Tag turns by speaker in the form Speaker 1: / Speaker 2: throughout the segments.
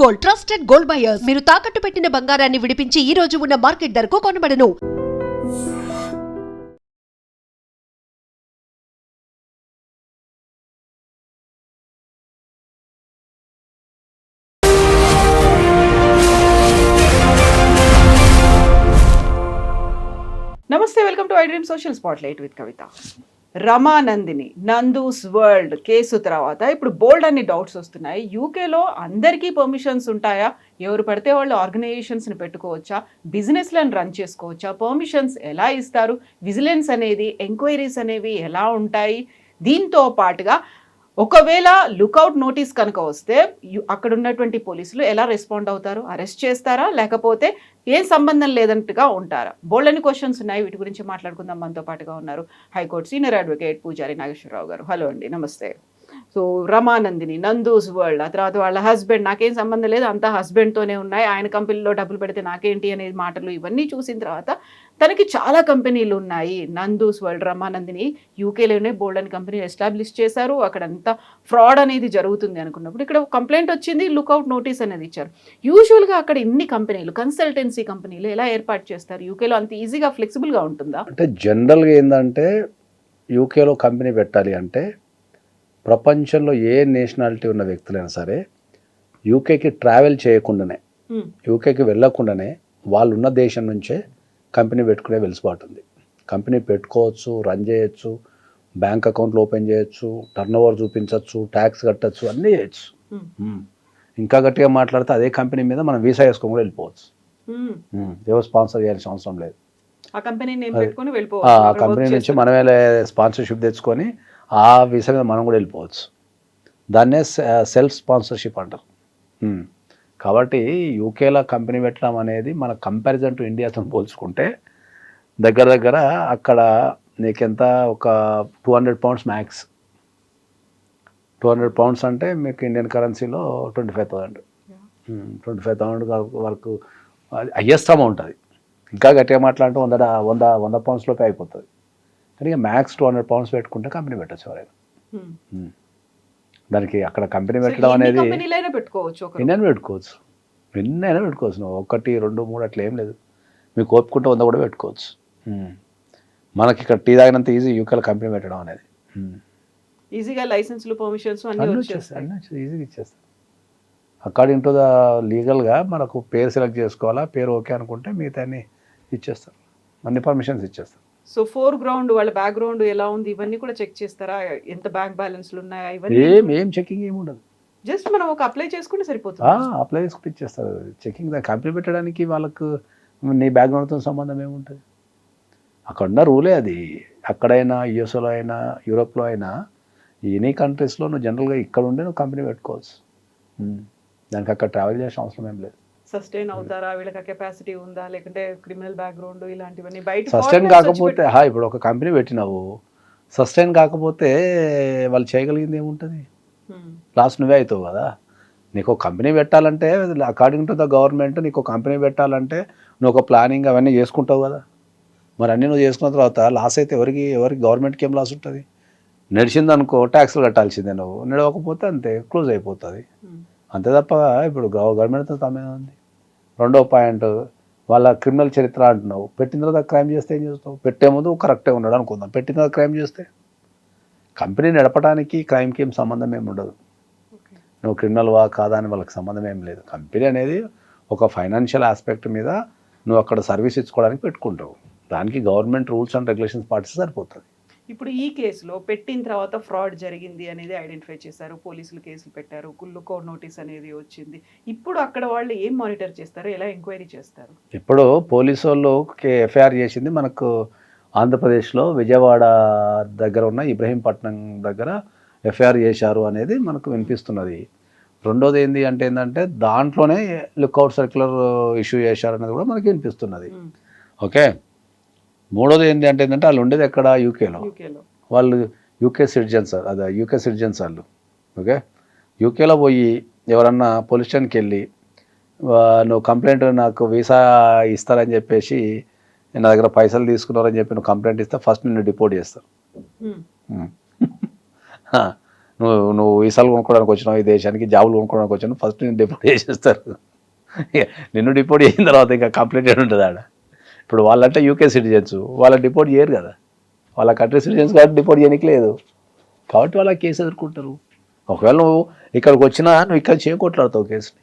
Speaker 1: Gold, trusted gold buyers. మీరు తాకట్టు పెట్టిన బంగారాన్ని విడిపించి ఈ రోజు ఉన్న మార్కెట్ ధరకు కొనబడను.
Speaker 2: నమస్తే, welcome to iDream social spotlight with Kavitha. Ramanandini Nandu's world case తర్వాత ఇప్పుడు బోల్డ్ అన్ని డౌట్స్ వస్తున్నాయి. యూకేలో అందరికీ పర్మిషన్స్ ఉంటాయా? ఎవరు పడితే వాళ్ళు ఆర్గనైజేషన్స్ని పెట్టుకోవచ్చా? బిజినెస్లను రన్ చేసుకోవచ్చా? పర్మిషన్స్ ఎలా ఇస్తారు? విజిలెన్స్ అనేది, ఎంక్వైరీస్ అనేవి ఎలా ఉంటాయి? దీంతో పాటుగా ఒకవేళ లుకౌట్ నోటీస్ కనుక వస్తే అక్కడ ఉన్నటువంటి పోలీసులు ఎలా రెస్పాండ్ అవుతారు? అరెస్ట్ చేస్తారా, లేకపోతే ఏం సంబంధం లేదంటగా ఉంటారా? బోల్డని క్వశ్చన్స్ ఉన్నాయి. వీటి గురించి మాట్లాడుకుందాం. మనతో పాటుగా ఉన్నారు హైకోర్టు సీనియర్ అడ్వకేట్ పూజారి నాగేశ్వరరావు గారు. హలో అండి, నమస్తే. సో రమానందిని నందూస్ వరల్డ్, ఆ తర్వాత వాళ్ళ హస్బెండ్, నాకేం సంబంధం లేదు, అంతా హస్బెండ్తోనే ఉన్నాయి, ఆయన కంపెనీలో డబ్బులు పెడితే నాకేంటి అనే మాటలు ఇవన్నీ చూసిన తర్వాత తనకి చాలా కంపెనీలు ఉన్నాయి. నందూస్ వరల్డ్, రమానందిని యూకేలోనే బోల్డ్ అని కంపెనీ ఎస్టాబ్లిష్ చేశారు. అక్కడంతా ఫ్రాడ్ అనేది జరుగుతుంది అనుకున్నప్పుడు ఇక్కడ కంప్లైంట్ వచ్చింది, లుకౌట్ నోటీస్ అనేది ఇచ్చారు. యూజువల్గా అక్కడ ఇన్ని కంపెనీలు, కన్సల్టెన్సీ కంపెనీలు ఎలా ఏర్పాటు చేస్తారు? యూకేలో అంత ఈజీగా ఫ్లెక్సిబుల్గా ఉంటుందా?
Speaker 3: అంటే జనరల్గా ఏంటంటే యూకేలో కంపెనీ పెట్టాలి అంటే ప్రపంచంలో ఏ నేషనాలిటీ ఉన్న వ్యక్తులైనా సరే యూకేకి ట్రావెల్ చేయకుండానే, యూకేకి వెళ్ళకుండానే వాళ్ళు ఉన్న దేశం నుంచే కంపెనీ పెట్టుకునే వెలుసుబాటు ఉంది. కంపెనీ పెట్టుకోవచ్చు, రన్ చేయొచ్చు, బ్యాంక్ అకౌంట్లు ఓపెన్ చేయొచ్చు, టర్న్ ఓవర్ చూపించవచ్చు, ట్యాక్స్ కట్టచ్చు, అన్నీ చేయొచ్చు. ఇంకా గట్టిగా మాట్లాడితే అదే కంపెనీ మీద మనం వీసా వేసుకొని కూడా వెళ్ళిపోవచ్చు. ఎవరు స్పాన్సర్ చేయాల్సిన అవసరం లేదు.
Speaker 2: ఆ కంపెనీ
Speaker 3: నుంచి మనమే స్పాన్సర్షిప్ తెచ్చుకొని ఆ వీసా మీద మనం కూడా వెళ్ళిపోవచ్చు. దాన్నే సెల్ఫ్ స్పాన్సర్షిప్ అంటారు. కాబట్టి యూకేలో కంపెనీ పెట్టడం అనేది మన కంపారిజన్ టు ఇండియాతో పోల్చుకుంటే దగ్గర అక్కడ నీకెంత ఒక £200 మ్యాక్స్. £200 అంటే మీకు ఇండియన్ కరెన్సీలో 25,000. 25,000 వరకు హయ్యెస్ట్ అమౌంట్. అది ఇంకా గట్టిగా మాట్లాడితే 100 £100 అయిపోతుంది. కానీ మ్యాక్స్ £200 పెట్టుకుంటే కంపెనీ పెట్టచ్చు ఎవరైనా. దానికి అక్కడ కంపెనీ పెట్టడం అనేది ఎన్నైనా పెట్టుకోవచ్చు. నువ్వు 1, 2, 3 అట్లా ఏం లేదు. మీకు ఓపుకుంటే 100 కూడా పెట్టుకోవచ్చు. మనకి ఇక్కడ టీ తాగినంత ఈజీ యూకేలో కంపెనీ పెట్టడం అనేది.
Speaker 2: ఈజీగా లైసెన్స్లు, పర్మిషన్స్
Speaker 3: ఈజీగా ఇచ్చేస్తారు. అకార్డింగ్ టు ద లీగల్గా మనకు పేరు సెలెక్ట్ చేసుకోవాలా, పేరు ఓకే అనుకుంటే మిగతా అన్ని ఇచ్చేస్తారు, అన్ని పర్మిషన్స్ ఇచ్చేస్తారు.
Speaker 2: సో ఫోర్గ్రౌండ్, వాళ్ళ బ్యాక్గ్రౌండ్ ఎలా ఉంది ఇవన్నీ కూడా చెక్ చేస్తారా? ఎంత బ్యాంక్ బ్యాలెన్స్లు ఉన్నాయా?
Speaker 3: ఏం చెకింగ్ ఏమి ఉండదు.
Speaker 2: జస్ట్ మనం ఒక అప్లై చేసుకుంటే సరిపోతుంది.
Speaker 3: అప్లై చేసుకుంటే ఇచ్చేస్తారు. చెకింగ్ కంపెనీ పెట్టడానికి వాళ్ళకు నీ బ్యాక్గ్రౌండ్తో సంబంధం ఏముంటుంది? అక్కడ ఉన్న రూలే అది. అక్కడైనా, యుఎస్లో అయినా, యూరోప్లో అయినా, ఎనీ కంట్రీస్లో నువ్వు జనరల్గా ఇక్కడ ఉండే నువ్వు కంపెనీ పెట్టుకోవచ్చు. దానికి అక్కడ ట్రావెల్ చేసిన అవసరం ఏం లేదు.
Speaker 2: సస్టైన్ అవుతారా? వీళ్ళకి కెపాసిటీ ఉందా? లేకుంటే క్రిమినల్ బ్యాక్గ్రౌండ్ ఇలాంటివన్నీ బయట
Speaker 3: సస్టైన్ కాకపోతే ఇప్పుడు ఒక కంపెనీ పెట్టినావు, సస్టైన్ కాకపోతే వాళ్ళు చేయగలిగింది ఏముంటుంది? లాస్ట్ నువ్వే అవుతావు కదా. నీకు ఒక కంపెనీ పెట్టాలంటే అకార్డింగ్ టు ద గవర్నమెంట్ నీకు ఒక కంపెనీ పెట్టాలంటే నువ్వు ఒక ప్లానింగ్ అవన్నీ చేసుకుంటావు కదా. మరి అన్నీ నువ్వు చేసుకున్న తర్వాత లాస్ అయితే ఎవరికి గవర్నమెంట్కి ఏం లాస్ ఉంటుంది? నడిచిందనుకో ట్యాక్స్లు కట్టాల్సిందే, నువ్వు నడవకపోతే అంతే క్లోజ్ అయిపోతుంది. అంతే తప్ప ఇప్పుడు గవర్నమెంట్తో తమే ఉంది. రెండో పాయింట్, వాళ్ళ క్రిమినల్ చరిత్ర అంటున్నావు. పెట్టిన తర్వాత క్రైమ్ చేస్తే ఏం చేస్తావు? పెట్టే ముందు కరెక్టే ఉన్నాడు అనుకుందాం, పెట్టిన తర్వాత క్రైమ్ చేస్తే కంపెనీ నడపడానికి క్రైమ్కి ఏం సంబంధం ఏమి ఉండదు. నువ్వు క్రిమినల్వా కాదా అని వాళ్ళకి సంబంధం ఏం లేదు. కంపెనీ అనేది ఒక ఫైనాన్షియల్ ఆస్పెక్ట్ మీద నువ్వు అక్కడ సర్వీస్ ఇచ్చుకోవడానికి పెట్టుకుంటావు. దానికి గవర్నమెంట్ రూల్స్ అండ్ రెగ్యులేషన్స్ పాటిస్తే సరిపోతుంది.
Speaker 2: ఇప్పుడు ఈ కేసులో పెట్టిన తర్వాత ఫ్రాడ్ జరిగింది అనేది ఐడెంటిఫై చేశారు, పోలీసులు కేసులు పెట్టారు, లుకౌట్ నోటీస్ అనేది వచ్చింది. ఇప్పుడు అక్కడ వాళ్ళు ఏం మానిటర్ చేస్తారు, ఎలా ఎంక్వైరీ చేస్తారు?
Speaker 3: ఇప్పుడు పోలీసు వాళ్ళు ఎఫ్ఐఆర్ చేసింది మనకు ఆంధ్రప్రదేశ్లో విజయవాడ దగ్గర ఉన్న ఇబ్రహీంపట్నం దగ్గర ఎఫ్ఐఆర్ చేశారు అనేది మనకు వినిపిస్తున్నది. రెండోది ఏంటంటే దాంట్లోనే లుకౌట్ సర్క్యులర్ ఇష్యూ చేశారనేది కూడా మనకి వినిపిస్తున్నది. ఓకే. మూడోది ఏంటంటే వాళ్ళు ఉండేది ఎక్కడ? యూకేలో. వాళ్ళు యూకే సిటిజన్స్, అదే యూకే సిటిజన్స్ వాళ్ళు. ఓకే. యూకేలో పోయి ఎవరన్నా పోలీస్ స్టేషన్కి వెళ్ళి నువ్వు కంప్లైంట్, నాకు వీసా ఇస్తారని చెప్పేసి నా దగ్గర పైసలు తీసుకున్నారని చెప్పి నువ్వు కంప్లైంట్ ఇస్తే ఫస్ట్ నిన్ను డిపోర్ట్ చేస్తారు. నువ్వు వీసాలు కొనుక్కోవడానికి వచ్చినావు ఈ దేశానికి, జాబులు కొనుక్కోవడానికి వచ్చినావు, ఫస్ట్ నేను డిపోర్ట్ చేసేస్తారు. నిన్ను డిపోర్ట్ చేసిన తర్వాత ఇంకా కంప్లీటెడ్ ఉంటుంది ఆడ. ఇప్పుడు వాళ్ళంటే యూకే సిటిజన్స్, వాళ్ళ డిపోర్ట్ చేయరు కదా, వాళ్ళ కంట్రీ సిటిజన్స్ కాబట్టి డిపోర్ట్ చేయడానికి లేదు, కాబట్టి వాళ్ళ కేసు ఎదుర్కొంటారు. ఒకవేళ నువ్వు ఇక్కడికి వచ్చినా నువ్వు ఇక్కడ చేకొట్లాడుతావు కేసుని.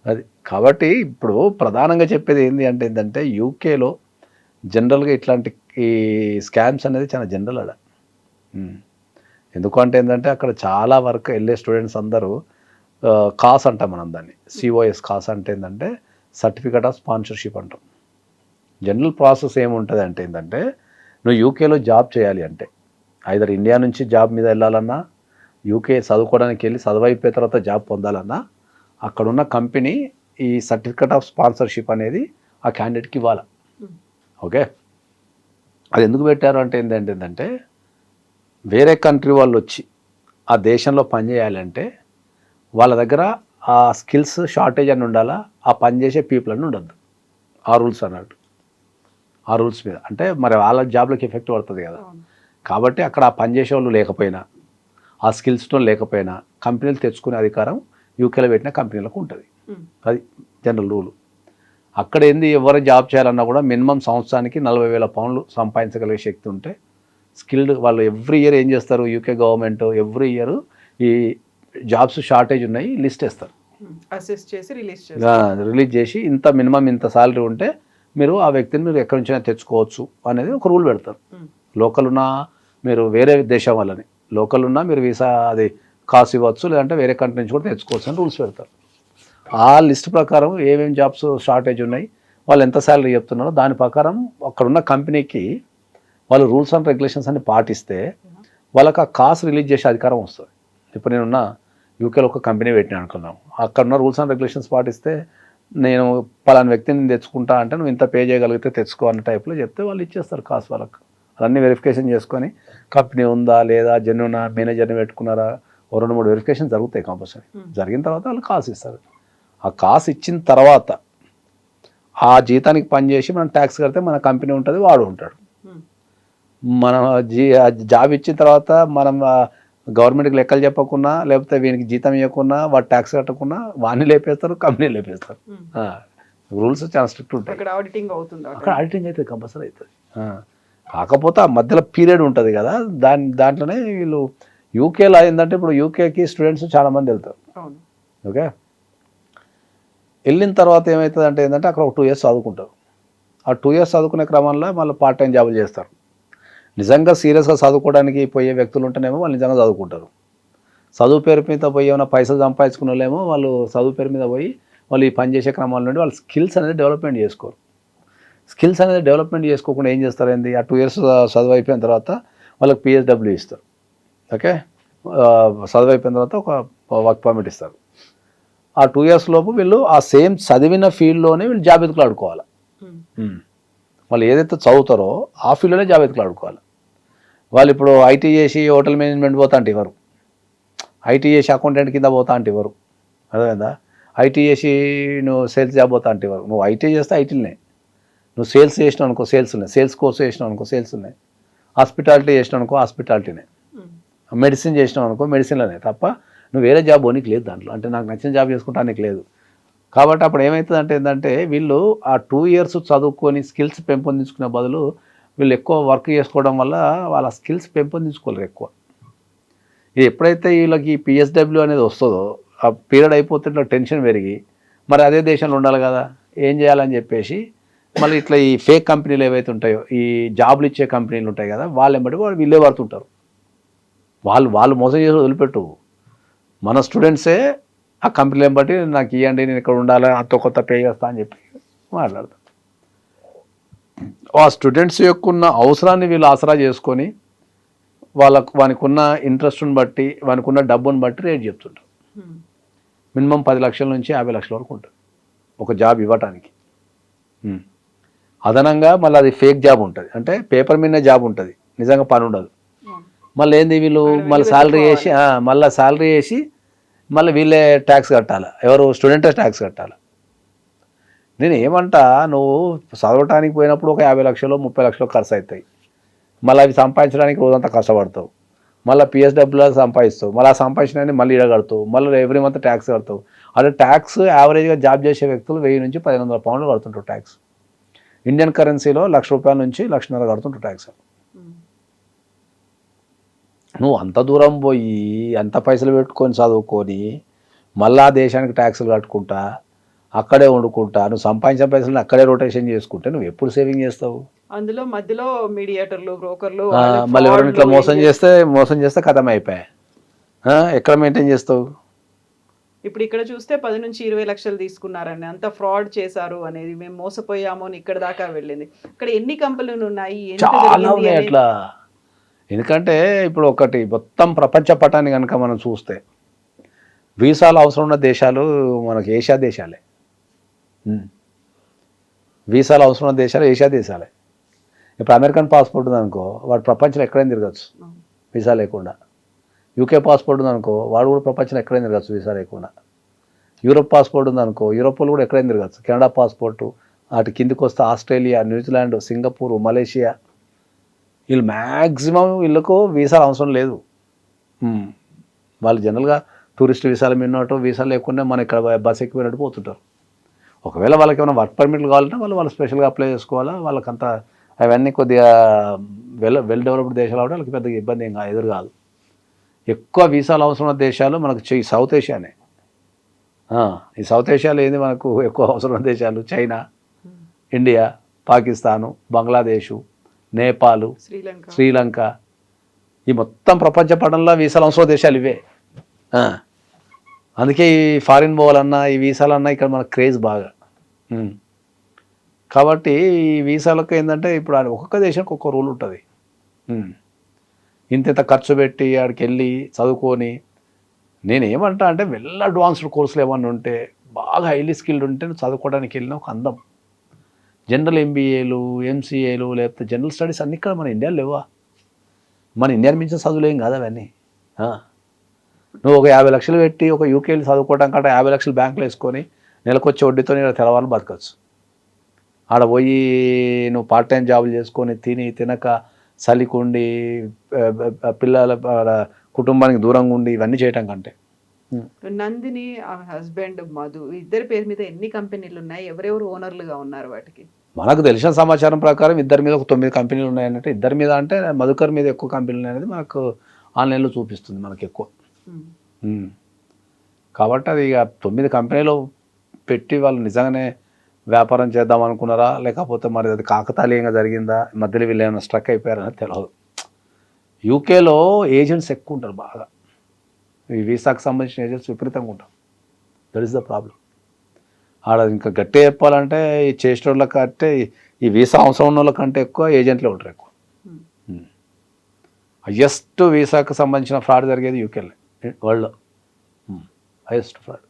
Speaker 3: అది కాబట్టి ఇప్పుడు ప్రధానంగా చెప్పేది ఏంటంటే యూకేలో జనరల్గా ఇట్లాంటి ఈ స్కామ్స్ అనేది చాలా జనరల్ ఆడ. ఎందుకంటే ఏంటంటే అక్కడ చాలా వరకు వెళ్ళే స్టూడెంట్స్ అందరూ కాస్ అంటాం మనం దాన్ని, సిఓఎస్ కాస్ అంటే ఏంటంటే సర్టిఫికేట్ ఆఫ్ స్పాన్సర్షిప్ అంటాం. జనరల్ ప్రాసెస్ ఏముంటుంది అంటే ఏంటంటే నువ్వు యూకేలో జాబ్ చేయాలి అంటే ఐదర్ ఇండియా నుంచి జాబ్ మీద వెళ్ళాలన్నా, యూకే చదువుకోవడానికి వెళ్ళి చదువు అయిపోయిన తర్వాత జాబ్ పొందాలన్నా అక్కడున్న కంపెనీ ఈ సర్టిఫికేట్ ఆఫ్ స్పాన్సర్షిప్ అనేది ఆ క్యాండిడేట్కి ఇవ్వాలి. ఓకే, అది ఎందుకు పెట్టారు అంటే ఏంటంటే వేరే కంట్రీ వాళ్ళు వచ్చి ఆ దేశంలో పనిచేయాలంటే వాళ్ళ దగ్గర ఆ స్కిల్స్ షార్టేజ్ అని ఉండాలా, ఆ పనిచేసే పీపుల్ అని ఉండద్దు. ఆ రూల్స్ అన్నట్టు, ఆ రూల్స్ మీద అంటే మరి వాళ్ళ జాబ్లోకి ఎఫెక్ట్ పడుతుంది కదా. కాబట్టి అక్కడ ఆ పనిచేసే వాళ్ళు లేకపోయినా, ఆ స్కిల్స్తో లేకపోయినా కంపెనీలు తెచ్చుకునే అధికారం యూకేలో పెట్టిన కంపెనీలకు ఉంటుంది. అది జనరల్ రూలు. అక్కడ ఏంది, ఎవరు జాబ్ చేయాలన్నా కూడా మినిమం సంవత్సరానికి 40,000 పౌండ్లు సంపాదించగలిగే శక్తి ఉంటే స్కిల్డ్ వాళ్ళు ఎవ్రీ ఇయర్ ఏం చేస్తారు, యూకే గవర్నమెంట్ ఎవ్రీ ఇయర్ ఈ జాబ్స్ షార్టేజ్ ఉన్నాయి లిస్ట్ వేస్తారు,
Speaker 2: అసెస్ చేసి
Speaker 3: రిలీజ్ చేసి ఇంత మినిమం ఇంత సాలరీ ఉంటే మీరు ఆ వ్యక్తిని మీరు ఎక్కడి నుంచైనా తెచ్చుకోవచ్చు అనేది ఒక రూల్ పెడతారు. లోకల్ ఉన్నా మీరు వేరే దేశం వాళ్ళని, లోకల్ ఉన్నా మీరు వీసా అది కాసు ఇవ్వచ్చు, లేదంటే వేరే కంట్రీ నుంచి కూడా తెచ్చుకోవచ్చు అని రూల్స్ పెడతారు. ఆ లిస్ట్ ప్రకారం ఏమేమి జాబ్స్ షార్టేజ్ ఉన్నాయి, వాళ్ళు ఎంత శాలరీ చెప్తున్నారో దాని ప్రకారం అక్కడున్న కంపెనీకి వాళ్ళు రూల్స్ అండ్ రెగ్యులేషన్స్ అన్ని పాటిస్తే వాళ్ళకి ఆ కాసు రిలీజ్ చేసే అధికారం వస్తుంది. ఇప్పుడు నేనున్న యూకేలో ఒక కంపెనీ పెట్టినా అనుకున్నాం, అక్కడున్న రూల్స్ అండ్ రెగ్యులేషన్స్ పాటిస్తే నేను పలానా వ్యక్తిని తెచ్చుకుంటా అంటే నువ్వు ఇంత పే చేయగలిగితే తెచ్చుకో అన్న టైప్లో చెప్తే వాళ్ళు ఇచ్చేస్తారు కాసు వాళ్ళకి. అవన్నీ వెరిఫికేషన్ చేసుకొని కంపెనీ ఉందా లేదా, జెన్యున్ మేనేజర్ని పెట్టుకున్నారా, 2-3 వెరిఫికేషన్ జరుగుతాయి కంపల్సరీ. జరిగిన తర్వాత వాళ్ళు కాసు ఇస్తారు. ఆ కాసు ఇచ్చిన తర్వాత ఆ జీతానికి పనిచేసి మనం ట్యాక్స్ కడితే మన కంపెనీ ఉంటుంది, వాడు ఉంటాడు. మనం జాబ్ ఇచ్చిన తర్వాత మనం గవర్నమెంట్కి లెక్కలు చెప్పకుండా లేకపోతే వీనికి జీతం ఇవ్వకుండా వాడు ట్యాక్స్ కట్టకుండా వాడిని లేపేస్తారు, కంపెనీ లేపేస్తారు. రూల్స్ చాలా స్ట్రిక్ట్ ఉంటాయి.
Speaker 2: అక్కడ ఆడిటింగ్ అవుతుంది,
Speaker 3: అక్కడ ఆడిటింగ్ అయితే కంపల్సరీ అవుతుంది. కాకపోతే ఆ మధ్యలో పీరియడ్ ఉంటుంది కదా, దాంట్లోనే వీళ్ళు యూకేలో ఏంటంటే ఇప్పుడు యూకేకి స్టూడెంట్స్ చాలామంది వెళ్తారు. ఓకే, వెళ్ళిన తర్వాత ఏమవుతుంది అంటే ఏంటంటే అక్కడ ఒక 2 years చదువుకుంటారు. ఆ 2 years చదువుకునే క్రమంలో మళ్ళీ పార్ట్ టైం జాబులు చేస్తారు. నిజంగా సీరియస్గా చదువుకోవడానికి పోయే వ్యక్తులు ఉంటేనేమో వాళ్ళు నిజంగా చదువుకుంటారు. చదువు పేరు మీద పోయి ఏమైనా పైసలు సంపాదించుకున్న వాళ్ళేమో వాళ్ళు చదువు పేరు మీద పోయి వాళ్ళు ఈ పని చేసే క్రమంలో నుండి వాళ్ళు స్కిల్స్ అనేది డెవలప్మెంట్ చేసుకోరు. స్కిల్స్ అనేది డెవలప్మెంట్ చేసుకోకుండా ఏం చేస్తారండి, ఆ 2 years చదువు అయిపోయిన తర్వాత వాళ్ళకి PSW ఇస్తారు. ఓకే, చదువు అయిపోయిన తర్వాత ఒక వర్క్ పర్మిట్ ఇస్తారు. ఆ 2 years లోపు వీళ్ళు ఆ సేమ్ చదివిన ఫీల్డ్లోనే వీళ్ళు జాబ్ ఎత్తుకులాడుకోవాలి. వాళ్ళు ఏదైతే చదువుతారో ఆ ఫీల్డ్లోనే జాబ్ ఎత్తుకులాడుకోవాలి. వాళ్ళు ఇప్పుడు ఐటీ చేసి హోటల్ మేనేజ్మెంట్ పోతా అంటే ఇవ్వరు, ఐటీ చేసి అకౌంటెంట్ కింద పోతా అంటే ఇవ్వరు, అర్థమైందా? ఐటీ చేసి నువ్వు సేల్స్ జాబ్ పోతా అంటే ఇవ్వరు. నువ్వు ఐటీ చేస్తే ఐటీలనే, నువ్వు సేల్స్ చేసినావు అనుకో సేల్స్ ఉన్నాయి, సేల్స్ కోర్స్ చేసినావు అనుకో సేల్స్ ఉన్నాయి, హాస్పిటాలిటీ చేసినావు అనుకో హాస్పిటాలిటీనే, మెడిసిన్ చేసినావు అనుకో మెడిసిన్లోనే తప్ప నువ్వు వేరే జాబ్ పోనీకి లేదు దాంట్లో. అంటే నాకు నచ్చిన జాబ్ చేసుకుంటానికి లేదు. కాబట్టి అప్పుడు ఏమవుతుందంటే ఏంటంటే వీళ్ళు ఆ 2 years చదువుకొని స్కిల్స్ పెంపొందించుకునే బదులు వీళ్ళు ఎక్కువ వర్క్ చేసుకోవడం వల్ల వాళ్ళ స్కిల్స్ పెంపొందించుకోలేరు ఎక్కువ. ఇది ఎప్పుడైతే వీళ్ళకి PSW అనేది వస్తుందో ఆ పీరియడ్ అయిపోతే ఇట్లా టెన్షన్ పెరిగి మరి అదే దేశంలో ఉండాలి కదా, ఏం చేయాలని చెప్పేసి మళ్ళీ ఇట్లా ఈ ఫేక్ కంపెనీలు ఏవైతే ఉంటాయో ఈ జాబ్లు ఇచ్చే కంపెనీలు ఉంటాయి కదా, వాళ్ళు ఎంబడి వాళ్ళు వీళ్ళే పడుతుంటారు. వాళ్ళు మోసం చేసి వదిలిపెట్టు, మన స్టూడెంట్సే ఆ కంపెనీలను బట్టి నాకు ఇవ్వండి నేను ఇక్కడ ఉండాలి అంత కొత్త పే చేస్తా అని చెప్పి మాట్లాడతారు. ఆ స్టూడెంట్స్ యొక్క ఉన్న అవసరాన్ని వీళ్ళు ఆసరా చేసుకొని వానికి ఉన్న ఇంట్రెస్ట్ని బట్టి వానికి ఉన్న డబ్బుని బట్టి రేట్ చెప్తుంటారు. మినిమం 10 లక్షల నుంచి 50 లక్షల వరకు ఉంటుంది ఒక జాబ్ ఇవ్వటానికి. అదనంగా మళ్ళీ అది ఫేక్ జాబ్ ఉంటుంది, అంటే పేపర్ మీదనే జాబ్ ఉంటుంది, నిజంగా పని ఉండదు. మళ్ళీ ఏంది వీళ్ళు మళ్ళీ శాలరీ వేసి మళ్ళీ వీళ్ళే ట్యాక్స్ కట్టాలి, ఎవరు స్టూడెంటే ట్యాక్స్ కట్టాలి. నేను ఏమంటా, నువ్వు చదవటానికి పోయినప్పుడు ఒక 50 లక్షలు 30 లక్షలు ఖర్చు అవుతాయి, మళ్ళీ అవి సంపాదించడానికి రోజంతా కష్టపడతావు. మళ్ళీ పిఎస్డబ్ల్యూలో సంపాదిస్తావు, మళ్ళీ ఆ సంపాదించిన మళ్ళీ ఈడ కడతావు, మళ్ళీ ఎవ్రీ మంత్ ట్యాక్స్ కడతావు. అదే ట్యాక్స్ యావరేజ్గా జాబ్ చేసే వ్యక్తులు 1000 నుంచి 1500 పౌండ్లు కడుతుంటారు ట్యాక్స్. ఇండియన్ కరెన్సీలో ₹1,00,000 నుంచి ₹1,50,000 కడుతుంటారు ట్యాక్స్. నువ్వు అంత దూరం పోయి అంత పైసలు పెట్టుకొని చదువుకొని మళ్ళా దేశానికి ట్యాక్సులు కట్టుకుంటా అక్కడే వండుకుంటా నువ్వు సంపాదించిన పైసలను అక్కడే రొటేషన్ చేసుకుంటే నువ్వు ఎప్పుడు సేవింగ్ చేస్తావు?
Speaker 2: అందులో మధ్యలో మీడియేటర్లు, బ్రోకర్లు,
Speaker 3: మళ్ళీ ఎవరైనా ఇట్లా మోసం చేస్తే కథం అయిపోయాయి. ఎక్కడ మెయింటైన్ చేస్తావు?
Speaker 2: ఇప్పుడు ఇక్కడ చూస్తే 10 నుంచి 20 లక్షలు తీసుకున్నారని, అంత ఫ్రాడ్ చేశారు అనేది, మేము మోసపోయాము అని ఇక్కడ దాకా వెళ్ళింది. ఇక్కడ ఎన్ని కంపెనీలు ఉన్నాయి?
Speaker 3: చాలా ఉన్నాయి అట్లా. ఎందుకంటే ఇప్పుడు ఒకటి మొత్తం ప్రపంచ పటాన్ని కనుక మనం చూస్తే వీసాలు అవసరం ఉన్న దేశాలు మనకి ఏషియా దేశాలే. వీసాలు అవసరం ఉన్న దేశాలు ఏషియా దేశాలే. ఇప్పుడు అమెరికన్ పాస్పోర్ట్ ఉందనుకో వాడు ప్రపంచంలో ఎక్కడైనా తిరగచ్చు వీసా లేకుండా. యూకే పాస్పోర్ట్ ఉందనుకో వాడు కూడా ప్రపంచంలో ఎక్కడైనా తిరగచ్చు వీసా లేకుండా. యూరోప్ పాస్పోర్ట్ ఉందనుకో యూరోప్లో కూడా ఎక్కడైనా తిరగచ్చు. కెనడా పాస్పోర్టు అటు కిందికి వస్తే ఆస్ట్రేలియా, న్యూజిలాండ్, సింగపూర్, మలేషియా, వీళ్ళు మ్యాక్సిమం వీళ్ళకు వీసాలు అవసరం లేదు. వాళ్ళు జనరల్గా టూరిస్ట్ వీసాలు మిన్నట్టు వీసాలు లేకుండా మన ఇక్కడ బస్ ఎక్కిపోయినట్టు పోతుంటారు. ఒకవేళ వాళ్ళకి ఏమైనా వర్క్ పర్మిట్లు కావాలంటే వాళ్ళు స్పెషల్గా అప్లై చేసుకోవాలా. వాళ్ళకంతా అవన్నీ కొద్దిగా వెల్ డెవలప్డ్ దేశాలు కాబట్టి వాళ్ళకి పెద్దగా ఇబ్బంది ఏం ఎదురు కాదు. ఎక్కువ వీసాలు అవసరం ఉన్న దేశాలు మనకు సౌత్ ఏషియానే. ఈ సౌత్ ఏషియాలో ఏంది మనకు ఎక్కువ అవసరం ఉన్న దేశాలు? China, India, Pakistan, Bangladesh, Nepal, Sri Lanka. ఈ మొత్తం ప్రపంచ పటంలో వీసాలు అవసరం దేశాలు ఇవే. అందుకే ఈ ఫారిన్ పోవాలన్నా ఈ వీసాలన్నా ఇక్కడ మనకు క్రేజ్ బాగా. కాబట్టి ఈ వీసాలకు ఏంటంటే ఇప్పుడు ఒక్కొక్క దేశానికి ఒక్కొక్క రూల్ ఉంటుంది. ఇంత ఖర్చు పెట్టి ఆడికి వెళ్ళి చదువుకొని, నేనేమంటా అంటే వెల్ అడ్వాన్స్డ్ కోర్సులు ఏమన్నా ఉంటే బాగా హైలీ స్కిల్డ్ ఉంటే నువ్వు చదువుకోవడానికి వెళ్ళిన ఒక అందం. జనరల్ ఎంబీఏలు, ఎంసీఏలు లేకపోతే జనరల్ స్టడీస్ అన్నీ ఇక్కడ మన ఇండియాలో లేవా? మన ఇండియాని మించిన చదువులు ఏం కాదు అవన్నీ. నువ్వు ఒక 50 లక్షలు పెట్టి ఒక యూకేలో చదువుకోవడం కంటే 50 లక్షలు బ్యాంకులో వేసుకొని నెలకొచ్చి వడ్డీతో తెలవాలని బతకచ్చు. ఆడ పోయి నువ్వు పార్ట్ టైం జాబులు చేసుకొని తినక చలికుండి పిల్లల కుటుంబానికి దూరంగా ఉండి ఇవన్నీ చేయటం కంటే.
Speaker 2: నందిని హస్బెండ్ మధు ఇద్దరి పేరు మీద ఎన్ని కంపెనీలు ఉన్నాయి? ఎవరెవరు ఓనర్లుగా ఉన్నారు వాటికి?
Speaker 3: మనకు తెలిసిన సమాచారం ప్రకారం ఇద్దరి మీద ఒక 9 కంపెనీలు ఉన్నాయన్నట్టు. ఇద్దరి మీద అంటే మధుకర్ మీద ఎక్కువ కంపెనీలు ఉన్నాయనేది మనకు ఆన్లైన్లో చూపిస్తుంది మనకు ఎక్కువ. కాబట్టి అది ఇక 9 కంపెనీలు పెట్టి వాళ్ళు నిజంగానే వ్యాపారం చేద్దాం అనుకున్నారా లేకపోతే మరి అది కాకతాళీయంగా జరిగిందా, మధ్యలో వీళ్ళు ఏమైనా స్ట్రక్ అయిపోయారనేది తెలియదు. యూకేలో ఏజెంట్స్ ఎక్కువ ఉంటారు బాగా. ఈ వీసాకు సంబంధించిన ఏజెంట్స్ విపరీతంగా ఉంటారు. That is the problem. ఆడ ఇంకా గట్టిగా చెప్పాలంటే ఈ చేసేటోళ్ళ కంటే ఈ వీసా అవసరం ఉన్న వాళ్ళ కంటే ఎక్కువ ఏజెంట్లే ఉంటారు ఎక్కువ. హయ్యెస్ట్ వీసాకు సంబంధించిన ఫ్రాడ్ జరిగేది యూకేలో వరల్డ్లో. Highest fraud.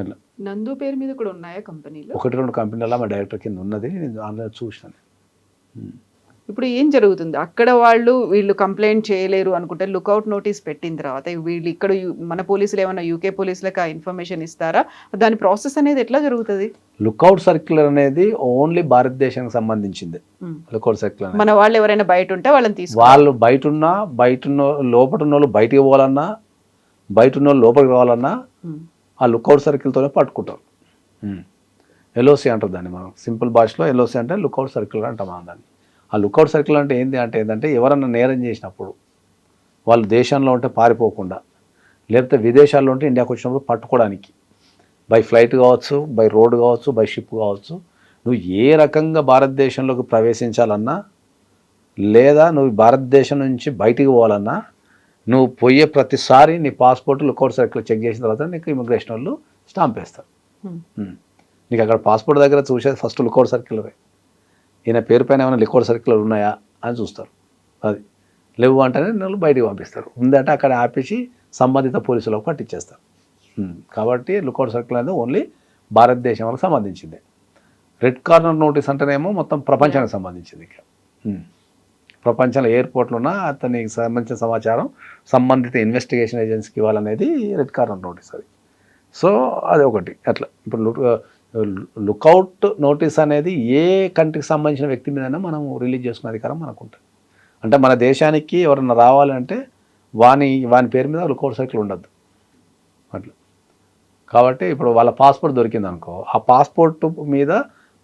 Speaker 3: అట్లా
Speaker 2: నందు పేరు మీద కూడా ఉన్నాయా కంపెనీలు?
Speaker 3: 1-2 కంపెనీల మా డైరెక్టర్ కింద ఉన్నది, నేను ఆన్లైన్ చూసాను.
Speaker 2: ఇప్పుడు ఏం జరుగుతుంది అక్కడ? వీళ్ళు కంప్లైంట్ చేయలేరు అనుకుంటే లుకౌట్ నోటీస్ పెట్టిన తర్వాత వీళ్ళు ఇక్కడ మన పోలీసులు ఏమైనా యూకే పోలీసులకు ఆ ఇన్ఫర్మేషన్ ఇస్తారా? దాని ప్రాసెస్ అనేది ఎట్లా జరుగుతుంది?
Speaker 3: లుకౌట్ సర్క్యులర్ అనేది ఓన్లీ భారతదేశానికి సంబంధించింది. లుకౌట్ సర్క్యులర్
Speaker 2: మన వాళ్ళు ఎవరైనా బయట ఉంటే వాళ్ళని తీసుకు,
Speaker 3: వాళ్ళు బయట లోపల ఉన్న వాళ్ళు బయటికి పోవాలన్నా, బయట ఉన్న వాళ్ళు లోపలికి రావాలన్నా ఆ లుకౌట్ సర్కిల్తోనే పట్టుకుంటారు. ఎల్ఓసి అంటారు దాన్ని. మనం సింపుల్ భాషలో ఎల్ఓసి అంటే లుకౌట్ సర్కిల్ అంటాం దాన్ని. ఆ లుకౌట్ సర్కిల్ అంటే ఏంటంటే ఎవరన్నా నేరం చేసినప్పుడు వాళ్ళు దేశంలో ఉంటే పారిపోకుండా, లేకపోతే విదేశాల్లో ఉంటే ఇండియాకి వచ్చినప్పుడు పట్టుకోవడానికి, బై ఫ్లైట్ కావచ్చు, బై రోడ్ కావచ్చు, బై షిప్ కావచ్చు, నువ్వు ఏ రకంగా భారతదేశంలోకి ప్రవేశించాలన్నా లేదా నువ్వు భారతదేశం నుంచి బయటికి పోవాలన్నా నువ్వు పోయే ప్రతిసారి నీ పాస్పోర్ట్ లుకౌట్ సర్కిల్ చెక్ చేసిన తర్వాత నీకు ఇమిగ్రేషన్ వాళ్ళు స్టాంప్ వేస్తారు. నీకు అక్కడ పాస్పోర్ట్ దగ్గర చూసేది ఫస్ట్ లుకౌట్ సర్కిల్వే. ఈయన పేరు పైన ఏమైనా లుకౌట్ సర్కిల్ ఉన్నాయా అని చూస్తారు. అది లేవు అంటేనే వాళ్ళు బయటికి పంపిస్తారు. ఉందంటే అక్కడ ఆపేసి సంబంధిత పోలీసులకు పట్టించేస్తారు. కాబట్టి లుకౌట్ సర్కిల్ అనేది ఓన్లీ భారతదేశం వాళ్ళకి సంబంధించింది. రెడ్ కార్నర్ నోటీస్ అంటేనేమో మొత్తం ప్రపంచానికి సంబంధించింది. ఇక ప్రపంచంలో ఎయిర్పోర్ట్లో ఉన్న అతనికి సంబంధించిన సమాచారం సంబంధిత ఇన్వెస్టిగేషన్ ఏజెన్సీకి ఇవ్వాలనేది రెడ్ కార్నర్ నోటీస్ అది. సో అది ఒకటి. అట్లా ఇప్పుడు లుకౌట్ నోటీస్ అనేది ఏ కంట్రీకి సంబంధించిన వ్యక్తి మీదైనా మనం రిలీజ్ చేసుకునే అధికారం మనకు ఉంటుంది. అంటే మన దేశానికి ఎవరన్నా రావాలంటే వాని పేరు మీద లుకౌట్ సర్కిల్ ఉండద్దు అట్లా. కాబట్టి ఇప్పుడు వాళ్ళ పాస్పోర్ట్ దొరికింది అనుకో, ఆ పాస్పోర్ట్ మీద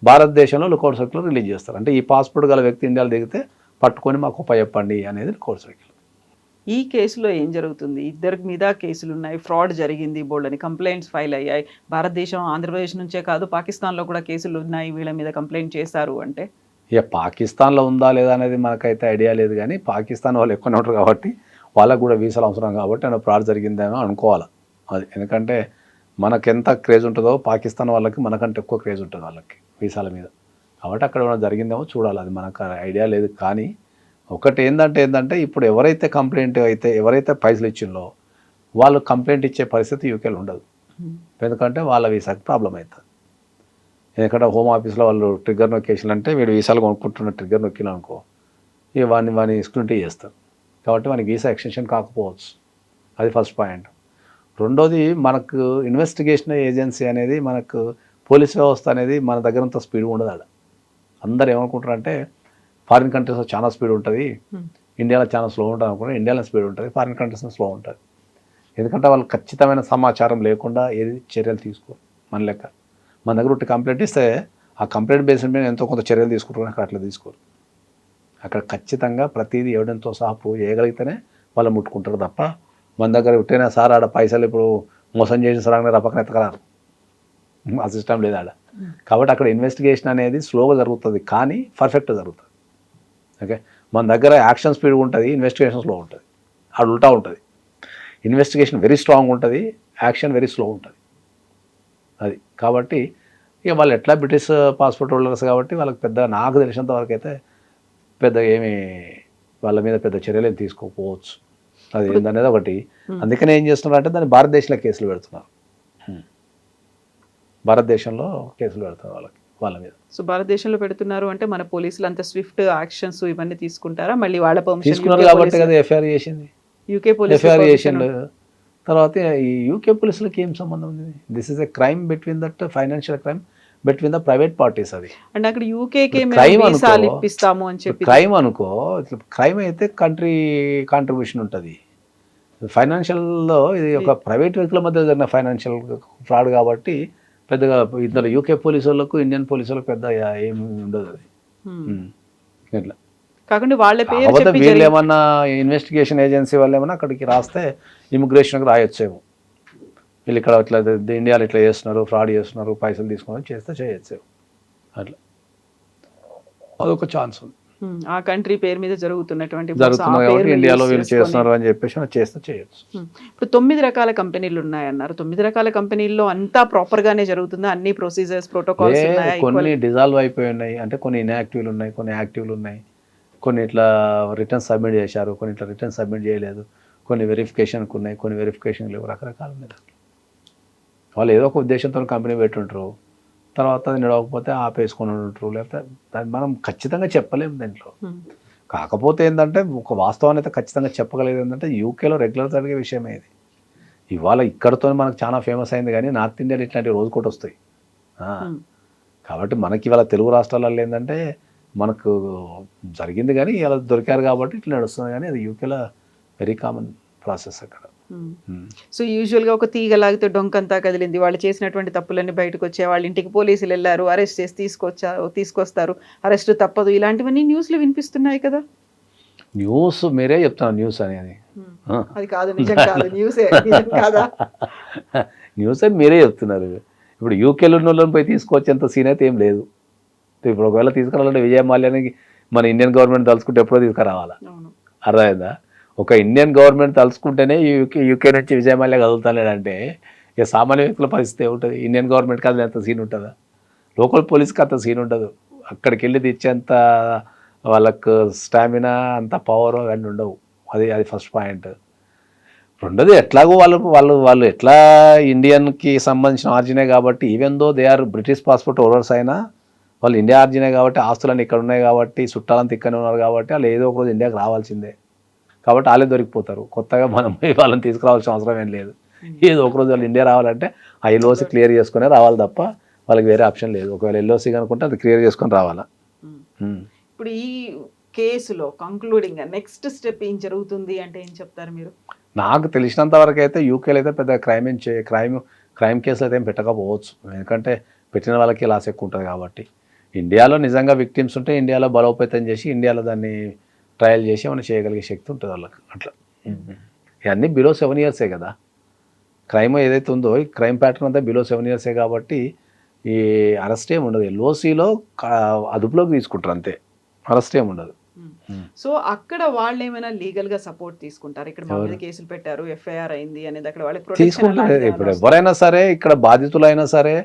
Speaker 3: భారతదేశంలో లుకౌట్ సర్కిల్ రిలీజ్ చేస్తారు. అంటే ఈ పాస్పోర్ట్ గల వ్యక్తి ఇండియాలో దిగితే పట్టుకొని మాకు చెప్పండి అనేది లుకౌట్ సర్కిల్.
Speaker 2: ఈ కేసులో ఏం జరుగుతుంది? ఇద్దరి మీద కేసులు ఉన్నాయి, ఫ్రాడ్ జరిగింది, బోల్డని కంప్లైంట్స్ ఫైల్ అయ్యాయి. భారతదేశం, ఆంధ్రప్రదేశ్ నుంచే కాదు పాకిస్తాన్లో కూడా కేసులు ఉన్నాయి, వీళ్ళ మీద కంప్లైంట్ చేశారు అంటే
Speaker 3: ఇక పాకిస్తాన్లో ఉందా లేదా అనేది మనకైతే ఐడియా లేదు, కానీ పాకిస్తాన్ వాళ్ళు ఎక్కువ ఉంటారు కాబట్టి వాళ్ళకు కూడా వీసాలు అవసరం కాబట్టి ఆయన ఫ్రాడ్ జరిగిందేమో అనుకోవాలి. అది ఎందుకంటే మనకెంత క్రేజ్ ఉంటుందో పాకిస్తాన్ వాళ్ళకి మనకంటే ఎక్కువ క్రేజ్ ఉంటుంది వాళ్ళకి వీసాల మీద. కాబట్టి అక్కడ ఏమైనా జరిగిందేమో చూడాలి, అది మనకు ఐడియా లేదు. కానీ ఒకటి ఏంటంటే ఇప్పుడు ఎవరైతే పైసలు ఇచ్చిందో వాళ్ళు కంప్లైంట్ ఇచ్చే పరిస్థితి యూకేలో ఉండదు. ఎందుకంటే వాళ్ళ వీసాకి ప్రాబ్లం అవుతుంది. ఎందుకంటే హోమ్ ఆఫీస్లో వాళ్ళు ట్రిగ్గర్ నొక్కేషన్ అంటే వీడు వీసాలు కొనుక్కుంటున్న ట్రిగ్గర్ నొక్కిన అనుకో, ఇక వాడిని స్క్రూటినీ చేస్తారు. కాబట్టి వానికి వీసా ఎక్స్టెన్షన్ కాకపోవచ్చు. అది ఫస్ట్ పాయింట్. రెండోది, మనకు ఇన్వెస్టిగేషన్ ఏజెన్సీ అనేది, మనకు పోలీస్ వ్యవస్థ అనేది మన దగ్గరంత స్పీడ్ ఉండదు. ఆడ అందరు ఏమనుకుంటారంటే ఫారిన్ కంట్రీస్లో చాలా స్పీడ్ ఉంటుంది, ఇండియాలో చాలా స్లో ఉంటుంది అనుకుంటే ఇండియాలో స్పీడ్ ఉంటుంది, ఫారిన్ కంట్రీస్లో స్లో ఉంటుంది. ఎందుకంటే వాళ్ళు ఖచ్చితమైన సమాచారం లేకుండా ఏది చర్యలు తీసుకోరు. మన లెక్క మన దగ్గర ఒకటి కంప్లైంట్ ఇస్తే ఆ కంప్లైంట్ బేస్ మీద ఎంతో కొంత చర్యలు తీసుకుంటారు, అక్కడ అట్లా తీసుకోరు. అక్కడ ఖచ్చితంగా ప్రతిదీ ఎవిడెన్స్తో సహా ప్రూవ్ చేయగలిగితేనే వాళ్ళు ముట్టుకుంటారు తప్ప మన దగ్గర ఉంటేనే సార్ ఆడ పైసలు ఇప్పుడు మోసం చేసిన సరంగా రపకన ఎత్తకరారు, ఆ సిస్టమ్ లేదు ఆడ. కాబట్టి అక్కడ ఇన్వెస్టిగేషన్ అనేది స్లోగా జరుగుతుంది కానీ పర్ఫెక్ట్గా జరుగుతుంది. ఓకే, మన దగ్గర యాక్షన్ స్పీడ్ ఉంటుంది, ఇన్వెస్టిగేషన్ స్లో ఉంటుంది. ఆడ ఉల్టా ఉంటుంది. ఇన్వెస్టిగేషన్ వెరీ స్ట్రాంగ్ ఉంటుంది, యాక్షన్ వెరీ స్లో ఉంటుంది. అది కాబట్టి ఇక వాళ్ళు ఎట్లా బ్రిటిష్ పాస్పోర్ట్ హోల్డర్స్ కాబట్టి వాళ్ళకి పెద్ద, నాకు తెలిసినంత వరకు అయితే పెద్ద ఏమి వాళ్ళ మీద పెద్ద చర్యలు ఏమి తీసుకోకపోవచ్చు. అది ఏందనేది ఒకటి. అందుకని ఏం చేస్తున్నారు అంటే దాన్ని భారతదేశంలో కేసులు పెడుతున్నారు. భారతదేశంలో కేసులు పెడుతున్నారు వాళ్ళ మీద.
Speaker 2: సో భారతదేశంలో పెడుతున్నారు అంటే మన పోలీసులు అంత స్విఫ్ట్ యాక్షన్స్ ఇవన్నీ తీసుకుంటారా? మళ్ళీ వాళ్ళ పర్మిషన్
Speaker 3: తీసుకున్నారు కాబట్టి కదా ఎఫ్ఐఆర్ చేసింది.
Speaker 2: యూకే పోలీస్
Speaker 3: ఎఫ్ఐఆర్ చేసిండు. తర్వాత ఈ యూకే పోలీసులకి ఏం సంబంధం ఉంది? This is a crime between that financial crime between the private parties. అది
Speaker 2: అంటే అక్కడ యూకేకి
Speaker 3: క్రైమ్
Speaker 2: ఇప్పిస్తాము అని చెప్పి
Speaker 3: క్రైమ్ అనుకో, క్రైమ్ అయితే కంట్రీ కాంట్రిబ్యూషన్ ఉంటుంది. ఫైనాన్షియల్లో ఇది ఒక ప్రైవేట్ వ్యక్తుల మధ్య జరిగిన ఫైనాన్షియల్ ఫ్రాడ్ కాబట్టి పెద్దగా ఇందులో యూకే పోలీసు వాళ్ళకు ఇండియన్ పోలీసు వాళ్ళకు పెద్ద ఏమి ఉండదు. అది ఇట్లా
Speaker 2: కాకుండా వాళ్ళ పేరు
Speaker 3: కాకపోతే వీళ్ళు ఏమన్నా ఇన్వెస్టిగేషన్ ఏజెన్సీ వాళ్ళు ఏమన్నా అక్కడికి రాస్తే ఇమిగ్రేషన్కి రాయొచ్చేమో, వీళ్ళు ఇక్కడ ఇట్లా ఇండియాలో ఇట్లా చేస్తున్నారు, ఫ్రాడ్ చేస్తున్నారు, పైసలు తీసుకున్నారు చేస్తే చేయొచ్చు. అట్లా అదొక ఛాన్స్ ఉంది.
Speaker 2: ఆ కంట్రీ పేరు మీద జరుగుతుంది
Speaker 3: కాబట్టి ఇండియాలో వీళ్ళు చేస్తున్నారు అని చెప్పేసి చేస్తే చేయొచ్చు.
Speaker 2: ఇప్పుడు 9 రకాల కంపెనీలు ఉన్నాయన్నారు. 9 రకాల కంపెనీల్లో అంతా ప్రాపర్ గానే జరుగుతుందా? అన్ని ప్రొసీజర్స్, ప్రోటోకాల్స్ ఉన్నాయి?
Speaker 3: కొన్ని డిజాల్వ్ అయిపోయి ఉన్నాయి, అంటే కొన్ని ఇన్యాక్టివ్లు ఉన్నాయి, కొన్ని యాక్టివ్లు ఉన్నాయి, కొన్ని ఇట్లా రిటర్న్ సబ్మిట్ చేశారు, కొన్ని ఇట్లా రిటర్న్ సబ్మిట్ చేయలేదు, కొన్ని వెరిఫికేషన్కి ఉన్నాయి, కొన్ని వెరిఫికేషన్ లేవు, రకరకాలు ఉన్నాయి. వాళ్ళు ఏదో ఒక ఉద్దేశంతో కంపెనీ పెట్టుంటారు, తర్వాత అది నడవకపోతే ఆపేసుకొని ఉంటారు, లేకపోతే దాన్ని మనం ఖచ్చితంగా చెప్పలేము దాంట్లో. కాకపోతే ఏంటంటే ఒక వాస్తవాన్ని అయితే ఖచ్చితంగా చెప్పగలిగేది ఏంటంటే యూకేలో రెగ్యులర్ జరిగే విషయమే ఇది. ఇవాళ ఇక్కడతో మనకు చాలా ఫేమస్ అయింది, కానీ నార్త్ ఇండియాలో ఇట్లాంటి రోజు కూడా వస్తాయి. కాబట్టి మనకి ఇవాళ తెలుగు రాష్ట్రాలలో ఏంటంటే మనకు జరిగింది కానీ ఇలా దొరికారు కాబట్టి ఇట్లా నడుస్తుంది, కానీ అది యూకేలో వెరీ కామన్ ప్రాసెస్ అక్కడ.
Speaker 2: సో యూజువల్గా ఒక తీగలాగితే డొంకంతా కదిలింది, వాళ్ళు చేసినటువంటి తప్పులన్నీ బయటకు వచ్చే, వాళ్ళ ఇంటికి పోలీసులు వెళ్ళారు, అరెస్ట్ చేసి తీసుకొస్తారు, అరెస్ట్ తప్పదు, ఇలాంటివన్నీ న్యూస్లో వినిపిస్తున్నాయి కదా.
Speaker 3: న్యూస్ మీరే చెప్తున్నారు న్యూస్ అనేది,
Speaker 2: అది కాదు, నిజం కాదు, న్యూసే కాదా?
Speaker 3: న్యూస్ అని మీరే చెప్తున్నారు. ఇప్పుడు యూకేలో ఉన్న వాళ్ళని పోయి తీసుకొచ్చేంత సీన్ అయితే ఏం లేదు. ఇప్పుడు ఒకవేళ తీసుకురావాలంటే విజయ మాల్యానికి మన ఇండియన్ గవర్నమెంట్ తలుచుకుంటే ఎప్పుడో తీసుకురావాలా? అర్థమైందా? ఒక ఇండియన్ గవర్నమెంట్ తలుచుకుంటేనే యూకే నుంచి విజయ మాల్యా కదులుతానంటే ఇక సామాన్య వ్యక్తుల పరిస్థితి ఏముంటుంది? ఇండియన్ గవర్నమెంట్కి అది అంత సీన్ ఉంటుందా? లోకల్ పోలీస్కి అంత సీన్ ఉండదు. అక్కడికి వెళ్ళి తెచ్చేంత వాళ్ళకు స్టామినా, అంత పవర్ అవన్నీ ఉండవు. అది ఫస్ట్ పాయింట్. రెండోది ఎట్లాగో వాళ్ళు ఎట్లా ఇండియన్కి సంబంధించిన ఆర్జినే కాబట్టి, even though they are British passport holders అయినా వాళ్ళు ఇండియా ఆర్జినే కాబట్టి, ఆస్తులన్నీ ఇక్కడ ఉన్నాయి కాబట్టి, చుట్టాలంతా ఇక్కడనే ఉన్నారు కాబట్టి వాళ్ళు ఏదో ఒక రోజు ఇండియాకి రావాల్సిందే. కాబట్టి వాళ్ళే దొరికిపోతారు. కొత్తగా మనం వాళ్ళని తీసుకురావాల్సిన అవసరం ఏం లేదు. ఏదో ఒక రోజు వాళ్ళు ఇండియా రావాలంటే ఆ ఎల్ఓసి క్లియర్ చేసుకునే రావాలి తప్ప వాళ్ళకి వేరే ఆప్షన్ లేదు. ఒకవేళ ఎల్ఓసి కనుకుంటే అది క్లియర్ చేసుకొని రావాలా.
Speaker 2: ఇప్పుడు ఈ కేసులో కంక్లూడింగ్ నెక్స్ట్ స్టెప్ ఏం జరుగుతుంది అంటే ఏం చెప్తారు మీరు?
Speaker 3: నాకు తెలిసినంత వరకు అయితే యూకేలో అయితే పెద్ద క్రైమ్ కేసులు అయితే ఏం పెట్టకపోవచ్చు, ఎందుకంటే పెట్టిన వాళ్ళకి లాస్ ఎక్కువ ఉంటుంది కాబట్టి. ఇండియాలో నిజంగా విక్టిమ్స్ ఉంటే ఇండియాలో బలోపేతం చేసి ఇండియాలో దాన్ని ట్రయల్ చేసి ఏమైనా చేయగలిగే శక్తి ఉంటుంది వాళ్ళకి. అట్లా ఇవన్నీ బిలో 7 ఇయర్సే కదా క్రైమ్ ఏదైతే ఉందో, ఈ క్రైమ్ ప్యాటర్న్ అంతా బిలో 7 ఇయర్సే కాబట్టి ఈ అరెస్ట్ ఏమి ఉండదు. ఎల్ఓసిలో అదుపులోకి తీసుకుంటారు అంతే, అరెస్ట్ ఏమి ఉండదు.
Speaker 2: సో అక్కడ వాళ్ళు ఏమైనా లీగల్ గా సపోర్ట్ తీసుకుంటారు? ఇక్కడ మా మీద కేసులు పెట్టారు, ఎఫ్ఐఆర్ అయింది అనేది అక్కడ వాళ్ళకి ప్రొటెక్షన్
Speaker 3: తీసుకుంటారు. ఇప్పుడు ఎవరైనా సరే ఇక్కడ బాధితులైనా సరే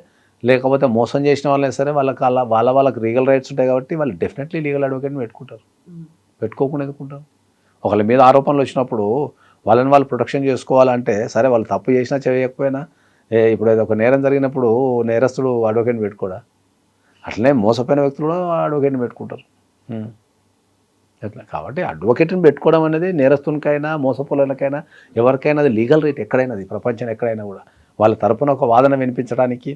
Speaker 3: లేకపోతే మోసం చేసిన వాళ్ళైనా సరే వాళ్ళకి లీగల్ రైట్స్ ఉంటాయి కాబట్టి వాళ్ళు డెఫినెట్లీ లీగల్ అడ్వకేట్ని పెట్టుకుంటారు. పెట్టుకోకుండా ఎందుకుంటారు? ఒకళ్ళ మీద ఆరోపణలు వచ్చినప్పుడు వాళ్ళని వాళ్ళు ప్రొటెక్షన్ చేసుకోవాలంటే సరే వాళ్ళు తప్పు చేసినా చేయకపోయినా ఇప్పుడు ఏదో ఒక నేరం జరిగినప్పుడు నేరస్తుడు అడ్వకేట్ని పెట్టుకోడా? అట్లనే మోసపోయిన వ్యక్తులు కూడా అడ్వకేట్ని పెట్టుకుంటారు. అట్లా కాబట్టి అడ్వకేట్ని పెట్టుకోవడం అనేది నేరస్తునికైనా మోసపోలకైనా ఎవరికైనా అది లీగల్ రైట్ ఎక్కడైనా, అది ప్రపంచం ఎక్కడైనా కూడా వాళ్ళ తరపున ఒక వాదన వినిపించడానికి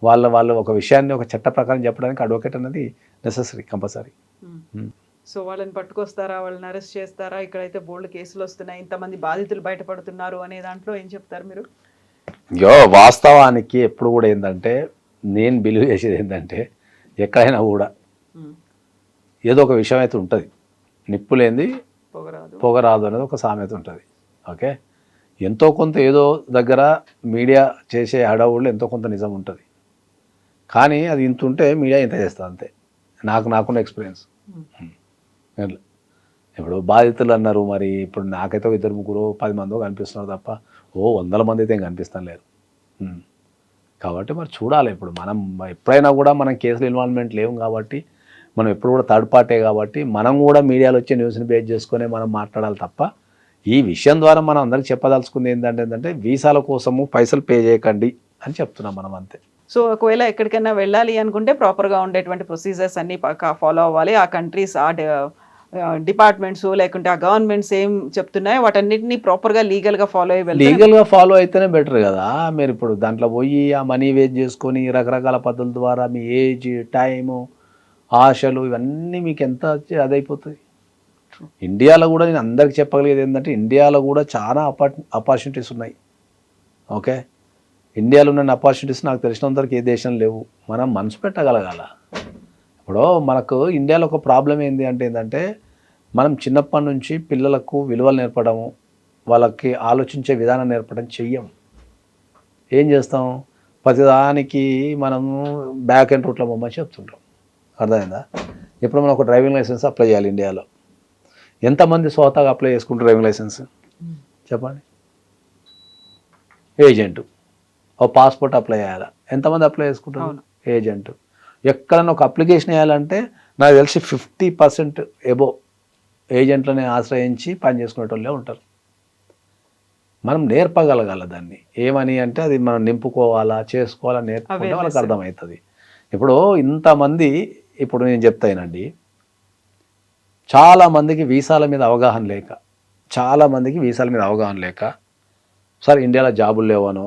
Speaker 3: వాళ్ళు ఒక విషయాన్ని ఒక చట్ట ప్రకారం చెప్పడానికి అడ్వకేట్ అనేది నెసెసరీ, కంపల్సరీ.
Speaker 2: సో వాళ్ళని పట్టుకొస్తారా, వాళ్ళని అరెస్ట్ చేస్తారా? ఇక్కడైతే బోల్డ్ కేసులు వస్తున్నాయి, ఇంతమంది బాధితులు బయటపడుతున్నారు అనే దాంట్లో ఏం చెప్తారు మీరు?
Speaker 3: వాస్తవానికి ఎప్పుడు కూడా ఏంటంటే నేను బిలీవ్ చేసేది ఏంటంటే ఎక్కడైనా కూడా ఏదో ఒక విషయం అయితే ఉంటుంది, నిప్పు లేనిది పొగరాదు అనేది ఒక సామెత ఉంటుంది. ఓకే, ఎంతో కొంత ఏదో దగ్గర మీడియా చేసే హడావుళ్ళు ఎంతో కొంత నిజం ఉంటుంది, కానీ అది ఇంత ఉంటే మీడియా ఇంత చేస్తుంది అంతే. నాకున్న ఎక్స్పీరియన్స్. ఇప్పుడు బాధితులు అన్నారు, మరి ఇప్పుడు నాకైతే 2-3 10 మందో కనిపిస్తున్నారు తప్ప 100 మంది అయితే కనిపిస్తాం లేదు. కాబట్టి మరి చూడాలి. ఇప్పుడు మనం ఎప్పుడైనా కూడా మనం కేసులు ఇన్వాల్వ్మెంట్ లేవు కాబట్టి, మనం ఎప్పుడు కూడా థర్డ్ పార్టీ కాబట్టి మనం కూడా మీడియాలో వచ్చే న్యూస్ని బేస్ చేసుకునే మనం మాట్లాడాలి తప్ప, ఈ విషయం ద్వారా మనం అందరికి చెప్పదలుచుకుంది ఏంటంటే వీసాల కోసము పైసలు పే చేయకండి అని చెప్తున్నాం మనం అంతే.
Speaker 2: సో ఒకవేళ ఎక్కడికైనా వెళ్ళాలి అనుకుంటే ప్రాపర్గా ఉండేటువంటి ప్రొసీజర్స్ అన్నీ ఫాలో అవ్వాలి. ఆ కంట్రీస్, ఆ డిపార్ట్మెంట్స్ లేకుంటే ఆ గవర్నమెంట్స్ ఏం చెప్తున్నాయో వాటన్నిటిని ప్రాపర్గా లీగల్గా ఫాలో అయ్యి
Speaker 3: లీగల్గా ఫాలో అయితేనే బెటర్ కదా. మీరు ఇప్పుడు దాంట్లో పోయి ఆ మనీ వేస్ట్ చేసుకొని రకరకాల పద్ధతుల ద్వారా మీ ఏజ్, టైము, ఆశలు ఇవన్నీ మీకు ఎంత అదైపోతుంది. ఇండియాలో కూడా నేను అందరికి చెప్పగలిగేది ఏంటంటే ఇండియాలో కూడా చాలా ఆపర్చునిటీస్ ఉన్నాయి. ఓకే, ఇండియాలో ఉన్న ఆపర్చునిటీస్ నాకు తెలిసినంతవరకు ఏ దేశం లేవు. మనం మనసు పెట్టగలగాల. ఇప్పుడు మనకు ఇండియాలో ఒక ప్రాబ్లం ఏంటంటే మనం చిన్నప్పటి నుంచి పిల్లలకు విలువలు నేర్పడము, వాళ్ళకి ఆలోచించే విధానం నేర్పడం చెయ్యం. ఏం చేస్తాం, ప్రతిదానికి మనము బ్యాక్ అండ్ రూట్లో బొమ్మని చెప్తుంటాం. అర్థమైందా? ఇప్పుడు మనం ఒక డ్రైవింగ్ లైసెన్స్ అప్లై చేయాలి ఇండియాలో. ఎంతమంది స్వతహాగా అప్లై చేసుకుంటారు డ్రైవింగ్ లైసెన్స్ చెప్పండి? ఏజెంటు. ఓ పాస్పోర్ట్ అప్లై చేయాలా, ఎంతమంది అప్లై చేసుకుంటారు? ఏజెంటు. ఎక్కడన్నా ఒక అప్లికేషన్ వేయాలంటే నాకు తెలిసి 50% ఎబో ఏజెంట్లని ఆశ్రయించి పని చేసుకునేటోళ్ళే ఉంటారు. మనం నేర్పగలగాల దాన్ని. ఏమని అంటే అది మనం నింపుకోవాలా, చేసుకోవాలా, నేర్పుకుంటే వాళ్ళకి అర్థమవుతుంది. ఇప్పుడు ఇంతమంది, ఇప్పుడు నేను చెప్తానండి, చాలామందికి వీసాల మీద అవగాహన లేక సార్ ఇండియాలో జాబులు లేవనో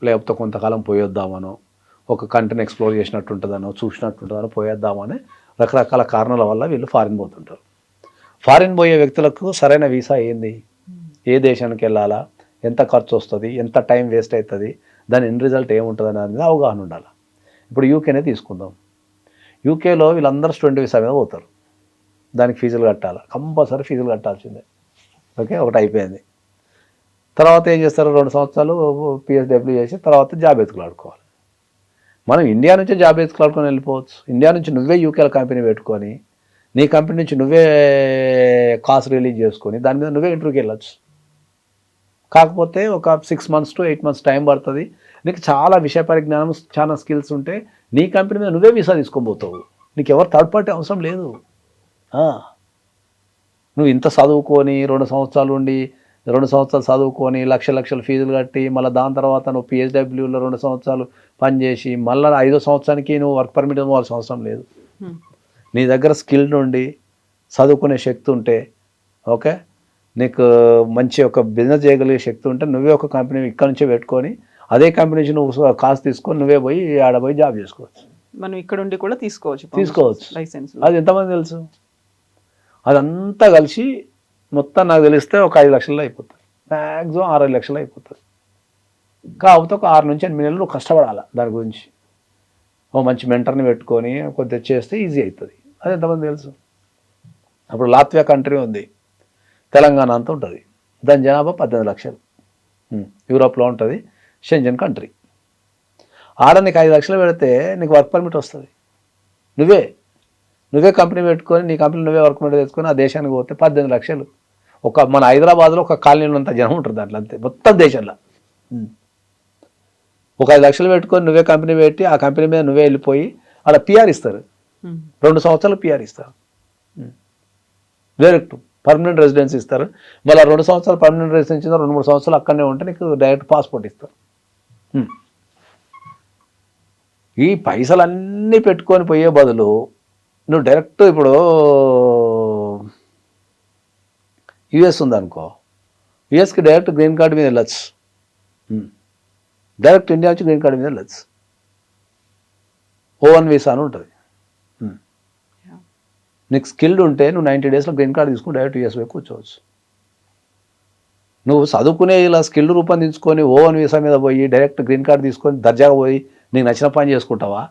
Speaker 3: లేకపోతే కొంతకాలం పోయొద్దామనో, ఒక కంట్రీని ఎక్స్ప్లోర్ చేసినట్టుంటుందనో, చూసినట్టుంటుందనో పోయేద్దామని రకరకాల కారణాల వల్ల వీళ్ళు ఫారిన్ పోతుంటారు. ఫారిన్ పోయే వ్యక్తులకు సరైన వీసా ఏంది, ఏ దేశానికి వెళ్ళాలా, ఎంత ఖర్చు వస్తుంది, ఎంత టైం వేస్ట్ అవుతుంది, దాని ఎండ్ రిజల్ట్ ఏముంటుంది అనేది అవగాహన ఉండాలి. ఇప్పుడు యూకేనే తీసుకుందాం. యూకేలో వీళ్ళందరూ స్టూడెంట్ వీసా మీద పోతారు. దానికి ఫీజులు కట్టాలి, కంపల్సరీ ఫీజులు కట్టాల్సిందే. ఓకే, ఒకటి అయిపోయింది. తర్వాత ఏం చేస్తారు, 2 సంవత్సరాలు పిఎస్డబ్ల్యూ చేసి తర్వాత జాబ్ ఎత్తుకులాడుకోవాలి. మనం ఇండియా నుంచే జాబ్ ఎత్తుకులాడుకొని వెళ్ళిపోవచ్చు. ఇండియా నుంచి నువ్వే యూకేలో కంపెనీ పెట్టుకొని నీ కంపెనీ నుంచి నువ్వే కాస్ట్ రిలీజ్ చేసుకొని దాని మీద నువ్వే ఇంటర్వ్యూకి వెళ్ళచ్చు. కాకపోతే ఒక 6 months to 8 months టైం పడుతుంది. నీకు చాలా విషయ పరిజ్ఞానం, చాలా స్కిల్స్ ఉంటే నీ కంపెనీ మీద నువ్వే వీసా తీసుకొని పోతావు. నీకు ఎవరు థర్డ్ పార్టీ అవసరం లేదు. నువ్వు ఇంత చదువుకొని 2 సంవత్సరాలు ఉండి 2 సంవత్సరాలు చదువుకొని లక్షల ఫీజులు కట్టి మళ్ళీ దాని తర్వాత నువ్వు పిహెచ్డబ్ల్యూలో 2 సంవత్సరాలు పనిచేసి మళ్ళీ 5వ సంవత్సరానికి నువ్వు వర్క్ పర్మిట్ ఇవ్వాల్సిన అవసరం లేదు. నీ దగ్గర స్కిల్ నుండి చదువుకునే శక్తి ఉంటే, ఓకే, నీకు మంచి ఒక బిజినెస్ చేయగలిగే శక్తి ఉంటే నువ్వే ఒక కంపెనీ ఇక్కడ నుంచే పెట్టుకొని అదే కంపెనీ నుంచి నువ్వు కాస్ట్ తీసుకొని నువ్వే పోయి ఆడపోయి జాబ్ చేసుకోవచ్చు.
Speaker 2: మనం ఇక్కడ ఉండి కూడా తీసుకోవచ్చు
Speaker 3: లైసెన్స్. అది ఎంతమంది తెలుసు? అదంతా కలిసి మొత్తం నాకు తెలిస్తే ఒక 5 లక్షల్లో అయిపోతుంది, మ్యాక్సిమం 6 లక్షలు అయిపోతుంది. కాకపోతే ఒక 6 నుంచి 8 నెలలు కష్టపడాలి దాని గురించి. ఓ మంచి మెంటర్ని పెట్టుకొని కొద్దిగా చేస్తే ఈజీ అవుతుంది. అది ఎంతమంది తెలుసు? అప్పుడు లాత్వియా కంట్రీ ఉంది, తెలంగాణ అంతా ఉంటుంది, దాని జనాభా 18 లక్షలు, యూరోప్లో ఉంటుంది, షెంజన్ కంట్రీ. ఆడ నీకు 5 లక్షలు పెడితే నీకు వర్క్ పర్మిట్ వస్తుంది. నువ్వే కంపెనీ పెట్టుకొని నీ కంపెనీ నువ్వే వర్క్ పర్మిట్ తెచ్చుకొని ఆ దేశానికి పోతే 18 లక్షలు. మన హైదరాబాద్లో ఒక కాలనీలో అంత జనం ఉంటుంది దాంట్లో, అంతే మొత్తం దేశంలో. ఒక 5 లక్షలు పెట్టుకొని నువ్వే కంపెనీ పెట్టి ఆ కంపెనీ మీద నువ్వే వెళ్ళిపోయి అలా పిఆర్ ఇస్తారు, 2 సంవత్సరాలు పిఆర్ ఇస్తారు, డైరెక్ట్ పర్మనెంట్ రెసిడెన్స్ ఇస్తారు. మళ్ళీ 2 సంవత్సరాలు పర్మనెంట్ రెసిడెన్స్ 2-3 సంవత్సరాలు అక్కడనే ఉంటే నీకు డైరెక్ట్ పాస్పోర్ట్ ఇస్తారు. ఈ పైసలన్నీ పెట్టుకొని పోయే బదులు నువ్వు డైరెక్ట్ ఇప్పుడు యుఎస్ ఉందనుకో, యుఎస్కి డైరెక్ట్ గ్రీన్ కార్డు మీద వెళ్ళచ్చు, డైరెక్ట్ ఇండియా వచ్చి గ్రీన్ కార్డు మీద వెళ్ళచ్చు. O1 వీసా అని ఉంటుంది. నీకు స్కిల్డ్ ఉంటే నువ్వు 90 డేస్లో గ్రీన్ కార్డు తీసుకుని డైరెక్ట్ యూఎస్ పోయి కూర్చోవచ్చు. నువ్వు చదువుకునే ఇలా స్కిల్ రూపొందించుకొని O1 వీసా మీద పోయి డైరెక్ట్ గ్రీన్ కార్డు తీసుకొని దర్జాగా పోయి నీకు నచ్చిన పని చేసుకుంటావా,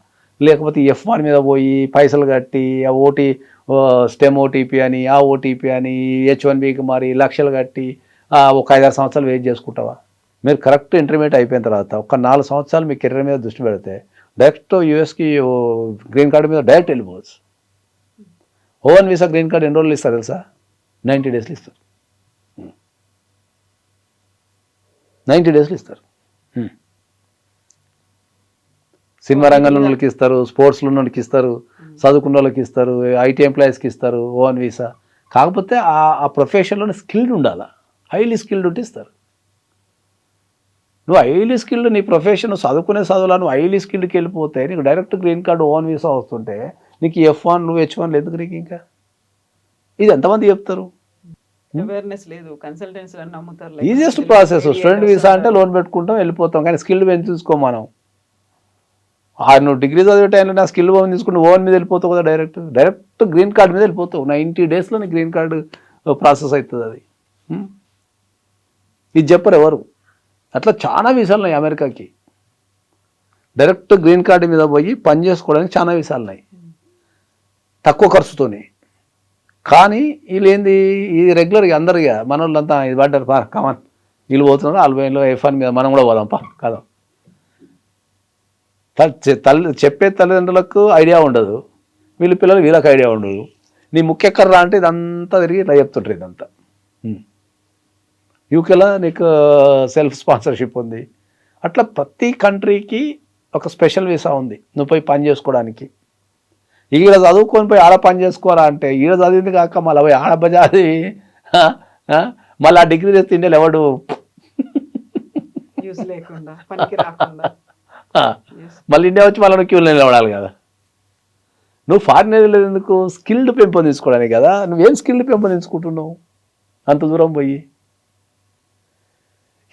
Speaker 3: లేకపోతే F1 మీద పోయి పైసలు కట్టి ఆ స్టెమ్ ఓటీపీ అని ఆ ఓటీపీ అని H1Bకి మరి లక్షలు కట్టి ఒక 5-6 సంవత్సరాలు వెయిట్ చేసుకుంటావా? మీరు కరెక్ట్ ఇంటర్మీడియట్ అయిపోయిన తర్వాత ఒక 4 సంవత్సరాలు మీ కెరీర్ మీద దృష్టి పెడితే డైరెక్ట్ యూఎస్కి గ్రీన్ కార్డు మీద డైరెక్ట్ వెళ్ళిపోవచ్చు. O1 వీసా గ్రీన్ కార్డు ఎన్ని రోజులు ఇస్తారు తెలుసా? 90 డేస్లు ఇస్తారు, 90 డేస్లు ఇస్తారు. సినిమా రంగంలో వాళ్ళకి ఇస్తారు, స్పోర్ట్స్లో వాళ్ళకి ఇస్తారు, చదువుకున్న వాళ్ళకి ఇస్తారు, ఐటీ ఎంప్లాయీస్కి ఇస్తారు O1 వీసా. కాకపోతే ఆ ప్రొఫెషన్లోనే స్కిల్డ్ ఉండాలి, హైలీ స్కిల్డ్ ఉంటే ఇస్తారు. నువ్వు హైలీ స్కిల్డ్ నీ ప్రొఫెషన్ చదువుకునే చదువులా నువ్వు హైలీ స్కిల్డ్కి వెళ్ళిపోతే నీకు direct green card O1 visa వస్తుంటే నీకు F1 నువ్వు H1 ఎందుకు నీకు? ఇంకా ఇది ఎంతమంది చెప్తారు?
Speaker 2: అవేర్నెస్ లేదు, కన్సల్టెన్సీ నమ్ముతారు.
Speaker 3: ఈజియెస్ట్ ప్రాసెస్ స్టూడెంట్ వీసా అంటే లోన్ పెట్టుకుంటాం వెళ్ళిపోతాం, కానీ స్కిల్డ్ పెంచుకో మనం. నువ్వు డిగ్రీ చదివే టైంలో నా స్కిల్ తీసుకుంటే O1 మీద వెళ్ళిపోతావు కదా, డైరెక్ట్ గ్రీన్ కార్డు మీద వెళ్ళిపోతావు. 90 డేస్లో నీ గ్రీన్ కార్డు ప్రాసెస్ అవుతుంది. అది ఇది చెప్పరు ఎవరు. అట్లా చాలా వీసాలు ఉన్నాయి అమెరికాకి, డైరెక్ట్ గ్రీన్ కార్డు మీద పోయి పని చేసుకోవడానికి చాలా వీసాలు ఉన్నాయి తక్కువ ఖర్చుతోనే. కానీ వీళ్ళు ఏంది, ఇది రెగ్యులర్గా అందరిగా మన వాళ్ళంతా ఇది పడ్డారు కమాన్ వీళ్ళు పోతున్నారు ఆల్బైన్లో F1 మీద మనం కూడా పోదాం కదా. చెప్పే తల్లిదండ్రులకు ఐడియా ఉండదు, వీళ్ళ పిల్లలు వీళ్ళకి ఐడియా ఉండదు. నీ ముఖ్యకర్ర అంటే ఇదంతా తిరిగి ఇట్లా చెప్తుంటారు. ఇదంతా యూకేలో నీకు సెల్ఫ్ స్పాన్సర్షిప్ ఉంది. అట్లా ప్రతి కంట్రీకి ఒక స్పెషల్ వీసా ఉంది నువ్వు పోయి పని చేసుకోవడానికి. ఈడ చదువుకొని పోయి ఆడ పని చేసుకోవాలా అంటే ఈడ చదివింది కాక మళ్ళీ పోయి ఆడబజాది మళ్ళీ ఆ డిగ్రీ తెస్తే ఇండియాలో ఎవడు మళ్ళీ ఇండియా వచ్చి మళ్ళీ క్యూలో నిలబడాలి కదా. నువ్వు ఫారిన్ వెళ్ళలేదు ఎందుకు? స్కిల్డ్ పెంపొందించుకోవడానికి కదా. నువ్వేం స్కిల్డ్ పెంపొందించుకుంటున్నావు అంత దూరం పోయి?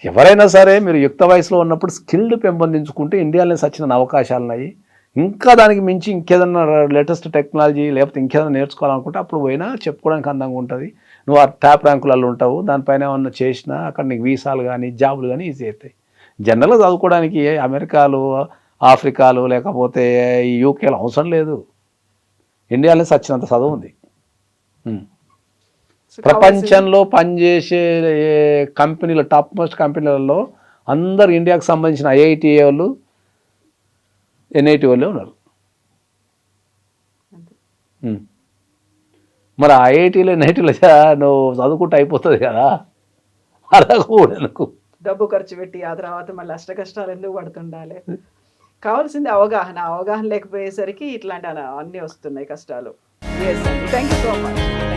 Speaker 3: ఎవరైనా సరే మీరు యుక్త వయసులో ఉన్నప్పుడు స్కిల్డ్ పెంపొందించుకుంటే ఇండియాలో సచిన అవకాశాలు ఉన్నాయి. ఇంకా దానికి మించి ఇంకేదన్నా లేటెస్ట్ టెక్నాలజీ లేకపోతే ఇంకేదైనా నేర్చుకోవాలనుకుంటే అప్పుడు పోయినా చెప్పుకోవడానికి అందంగా ఉంటుంది. నువ్వు ఆ టాప్ ర్యాంకులలో ఉంటావు, దానిపైన ఏమన్నా చేసినా అక్కడ నీకు వీసాలు కానీ జాబులు కానీ ఈజీ అవుతాయి. జనరల్గా చదువుకోవడానికి అమెరికాలు, ఆఫ్రికాలు లేకపోతే యూకేలో అవసరం లేదు. ఇండియాలో సచ్చినంత చదువు ఉంది. ప్రపంచంలో పనిచేసే కంపెనీలు టాప్ మోస్ట్ కంపెనీలలో అందరు ఇండియాకు సంబంధించిన IIT వాళ్ళు NIT వాళ్ళే ఉన్నారు. మరి IITలో NITలో నువ్వు చదువుకుంటే అయిపోతుంది కదా, అలా కూడా నాకు
Speaker 2: డబ్బు ఖర్చు పెట్టి ఆ తర్వాత మళ్ళీ అష్ట కష్టాలు ఎందుకు పడుతుండాలి? కావాల్సింది అవగాహన లేకపోయేసరికి ఇట్లాంటి అన్నీ వస్తున్నాయి కష్టాలు. Thank you so much.